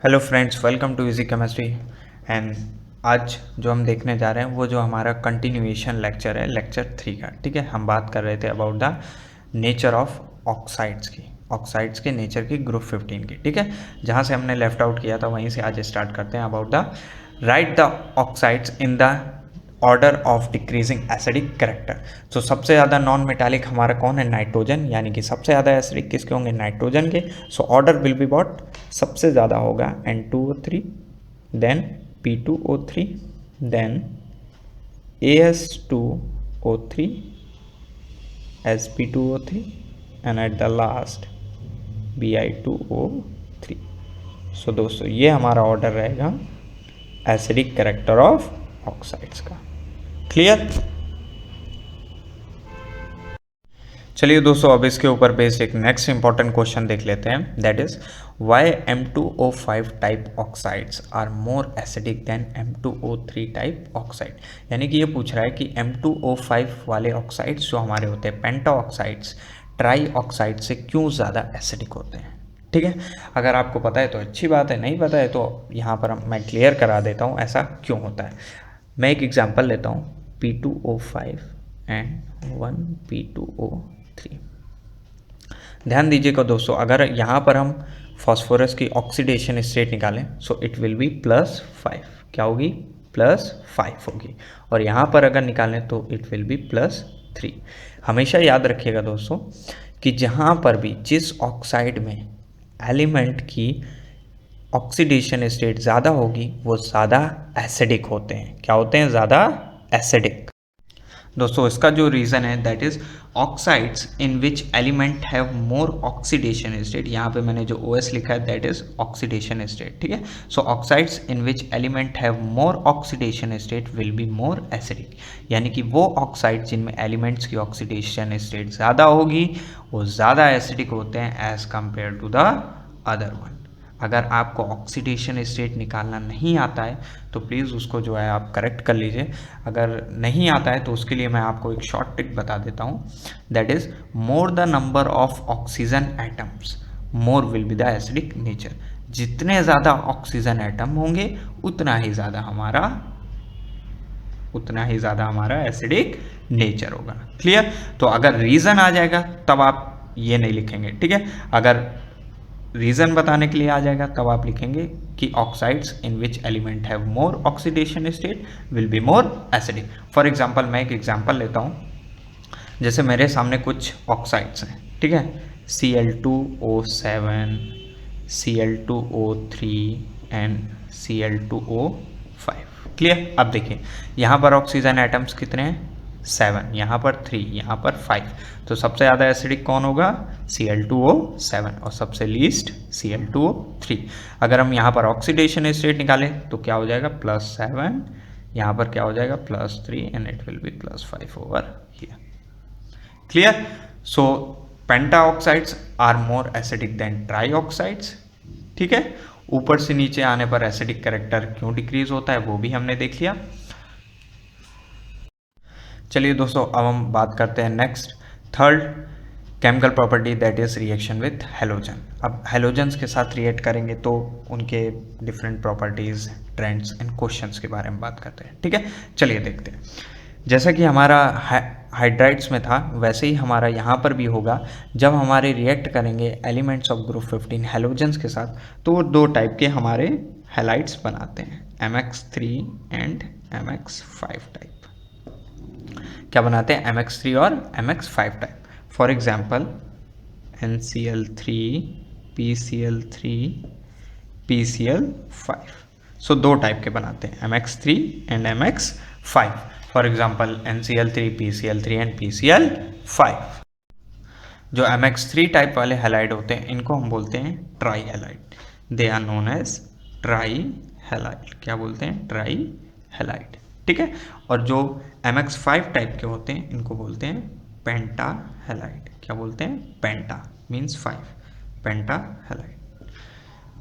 Hello friends, welcome to easy chemistry. And आज जो हम देखने जा रहे हैं वो जो हमारा कंटिन्यूएशन लेक्चर है, लेक्चर 3 का। ठीक है, हम बात कर रहे थे about the nature of oxides के नेचर की, ग्रुप 15 की। ठीक है, जहाँ से हमने लेफ्ट आउट किया था वहीं से आज स्टार्ट करते हैं about the right the oxides in the order of decreasing acidic character. तो सबसे ज़्यादा नॉन मेटालिक हमारा कौन है? नाइट्रोजन, यानी कि सबसे ज़्यादा एसिडिक किसके होंगे? नाइट्रोजन के। So order will be what? सबसे ज़्यादा होगा N2O3, then P2O3, then AS2O3, Sp2O3 and at the last Bi2O3। So दोस्तों ये हमारा ऑर्डर रहेगा एसिडिक करेक्टर ऑफ ऑक्साइड्स का। क्लियर? चलिए दोस्तों, अब इसके ऊपर बेस्ड एक नेक्स्ट इंपॉर्टेंट क्वेश्चन देख लेते हैं। That is why M2O5 type oxides are more acidic than M2O3 type oxide. यानी कि ये पूछ रहा है कि M2O5 वाले ऑक्साइड्स जो हमारे होते हैं, पेंटा ऑक्साइड्स, ट्राई ऑक्साइड से क्यों ज़्यादा एसिडिक होते हैं। ठीक है, अगर आपको पता है तो अच्छी बात है, नहीं पता है तो यहाँ पर मैं क्लियर करा देता हूँ ऐसा क्यों होता है। मैं एक एग्जांपल लेता हूँ, P2O5 एंड 1P2O3। ध्यान दीजिएगा दोस्तों, अगर यहाँ पर हम फॉस्फोरस की ऑक्सीडेशन स्टेट निकालें सो इट विल बी +5। क्या होगी? +5 होगी। और यहाँ पर अगर निकालें तो इट विल बी +3। हमेशा याद रखिएगा दोस्तों कि जहाँ पर भी जिस ऑक्साइड में एलिमेंट की ऑक्सीडेशन स्टेट ज़्यादा होगी वो ज़्यादा एसिडिक होते हैं। क्या होते हैं? ज़्यादा एसिडिक। दोस्तों इसका जो रीज़न है that is oxides in which element have more oxidation state. यहाँ पे मैंने जो OS लिखा है दैट इज़ ऑक्सीडेशन स्टेट। ठीक है, so oxides in which element have more oxidation state will be more acidic. यानी कि वो ऑक्साइड जिनमें एलिमेंट्स की ऑक्सीडेशन स्टेट ज़्यादा होगी वो ज़्यादा एसिडिक होते हैं as compare to the other one. अगर आपको ऑक्सीडेशन स्टेट निकालना नहीं आता है तो प्लीज़ उसको जो है आप करेक्ट कर लीजिए। अगर नहीं आता है तो उसके लिए मैं आपको एक शॉर्ट ट्रिक बता देता हूँ। That is more the number of oxygen atoms more will be the acidic nature. जितने ज़्यादा ऑक्सीजन एटम होंगे उतना ही ज़्यादा हमारा एसिडिक नेचर होगा। क्लियर? तो अगर रीज़न आ जाएगा तब आप ये नहीं लिखेंगे। ठीक है, अगर रीज़न बताने के लिए आ जाएगा तब आप लिखेंगे कि oxides in which element have more oxidation state will be more acidic. For example मैं एक एग्जांपल लेता हूँ, जैसे मेरे सामने कुछ ऑक्साइड्स हैं। ठीक है, Cl2O7, Cl2O3 and Cl2O5। Clear? अब देखिए यहाँ पर ऑक्सीजन एटम्स कितने हैं? 7, यहाँ पर 3, यहाँ पर 5। तो सबसे ज़्यादा एसिडिक कौन होगा? Cl2O7 और सबसे लीस्ट Cl2O3। अगर हम यहाँ पर ऑक्सीडेशन स्टेट निकालें तो क्या हो जाएगा? +7, यहाँ पर क्या हो जाएगा? +3 and it will be +5 over here. Clear? So penta oxides are more acidic than tri oxides. ठीक है, ऊपर से नीचे आने पर एसिडिक कैरेक्टर क्यों डिक्रीज होता है वो भी हमने देख लिया। चलिए दोस्तों, अब हम बात करते हैं next third chemical property that is reaction with halogen. अब हेलोजन्स के साथ रिएक्ट करेंगे तो उनके different properties, trends and questions के बारे में बात करते हैं। ठीक है, चलिए देखते हैं। जैसा कि हमारा हाइड्राइड्स में था वैसे ही हमारा यहाँ पर भी होगा। जब हमारे रिएक्ट करेंगे एलिमेंट्स ऑफ ग्रुप 15 हेलोजन्स के साथ तो वो दो टाइप के हमारे हैलाइड्स बनाते हैं, MX3 एंड MX5 टाइप। क्या बनाते हैं? MX3 और MX5 type. For example NCl3, PCl3, PCl5। सो दो टाइप के बनाते हैं, MX3 and MX5। For example NCl3, PCl3 and PCl5। जो MX3 टाइप वाले हैलाइड होते हैं इनको हम बोलते हैं tri halide. They are known as tri halide. क्या बोलते हैं? Tri halide. ठीक है, और जो MX5 टाइप के होते हैं इनको बोलते हैं पेंटा हैलाइड। क्या बोलते हैं? पेंटा मीन्स 5, पेंटा हैलाइड।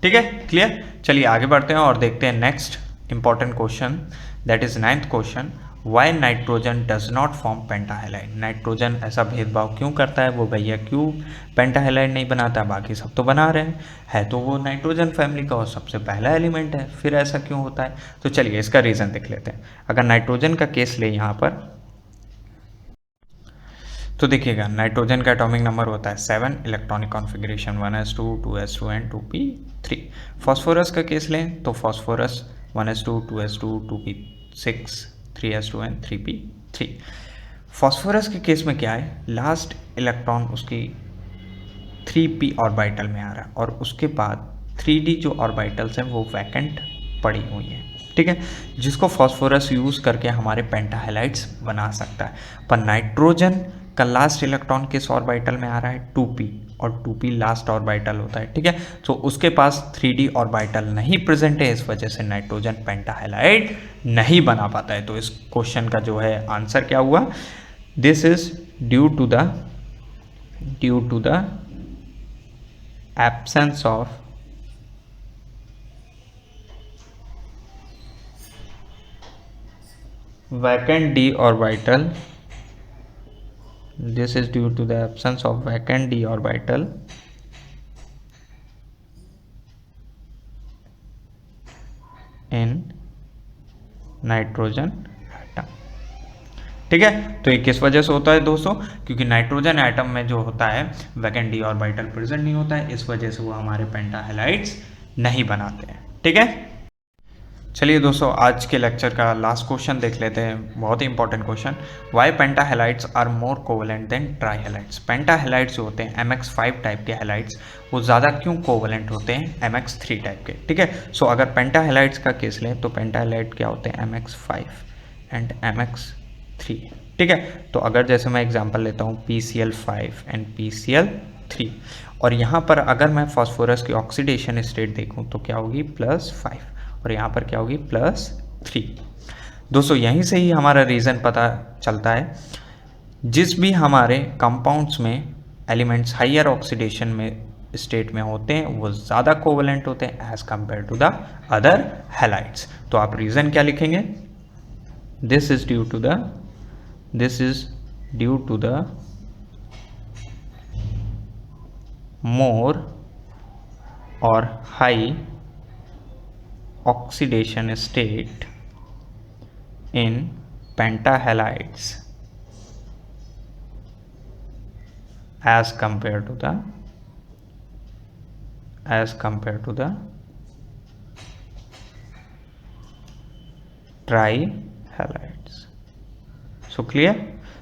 ठीक है, क्लियर? चलिए आगे बढ़ते हैं और देखते हैं next important question that is 9th question. Why nitrogen does not form pentahalide, nitrogen ऐसा भेदभाव क्यों करता है, वो भैया क्यों पेंटाहेलाइड नहीं बनाता, बाकी सब तो बना रहे हैं, है तो वो नाइट्रोजन फैमिली का और सबसे पहला एलिमेंट है, फिर ऐसा क्यों होता है। तो चलिए इसका रीज़न देख लेते हैं। अगर नाइट्रोजन का केस ले यहाँ पर, तो देखिएगा नाइट्रोजन का एटॉमिक नंबर होता है 7, electronic configuration 1s2 2s2 and 2p3। Phosphorus का केस लें तो phosphorus 1s2 2s2 2p6 3s2 and 3p3। Phosphorus के केस में क्या है, लास्ट इलेक्ट्रॉन उसकी 3p ऑर्बिटल में आ रहा है और उसके बाद 3d जो ऑर्बिटल्स हैं वो वैकेंट पड़ी हुई हैं, ठीक है, जिसको फॉस्फोरस यूज़ करके हमारे पेंटाहेलाइड्स बना सकता है। पर नाइट्रोजन का लास्ट इलेक्ट्रॉन किस ऑर्बिटल में आ रहा है, 2p, और 2p लास्ट ऑर्बिटल होता है, ठीक है। तो उसके पास 3d ऑर्बिटल नहीं प्रेजेंट है, इस वजह से नाइट्रोजन पेंटाहेलाइड नहीं बना पाता है। तो इस क्वेश्चन का जो है आंसर क्या हुआ, this is due to the absence of vacant d orbital. This is due to the absence of vacant d orbital in nitrogen atom, ठीक है। तो ये किस वजह से होता है दोस्तों, क्योंकि नाइट्रोजन एटम में जो होता है वैकेंट डी ऑर्बिटल प्रेजेंट नहीं होता है, इस वजह से वो हमारे पेंटाहेलाइड्स नहीं बनाते हैं, ठीक है। चलिए दोस्तों आज के लेक्चर का लास्ट क्वेश्चन देख लेते हैं, बहुत ही important question. Why pentahalides are more covalent than trihalides, pentahalides जो होते हैं MX5 टाइप के हेलाइड्स वो ज़्यादा क्यों कोवलेंट होते हैं MX3 टाइप के, ठीक है। सो अगर पेंटाहेलाइड्स का केस लें तो पेंटाहेलाइड क्या होते हैं MX5 एंड MX3, ठीक है। तो अगर जैसे मैं एग्जांपल लेता हूँ PCl5 एंड PCl3, और यहाँ पर अगर मैं फॉस्फोरस की ऑक्सीडेशन स्टेट देखूँ तो क्या होगी +5, और यहाँ पर क्या होगी +3। दोस्तों यहीं से ही हमारा रीज़न पता चलता है, जिस भी हमारे कंपाउंड्स में एलिमेंट्स हाइयर ऑक्सीडेशन में स्टेट में होते हैं वो ज़्यादा कोवलेंट होते हैं as compare to the other halides. तो आप रीज़न क्या लिखेंगे, this is due to the more और high oxidation state in pentahalides as compared to the trihalides. So clear?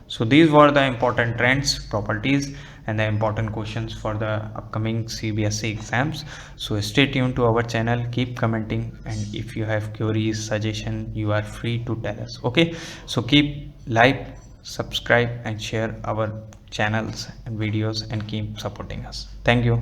So these were the important trends, properties and the important questions for the upcoming CBSE exams. So stay tuned to our channel, keep commenting, and if you have queries, suggestion, you are free to tell us, okay. So keep like, subscribe and share our channels and videos and keep supporting us. Thank you.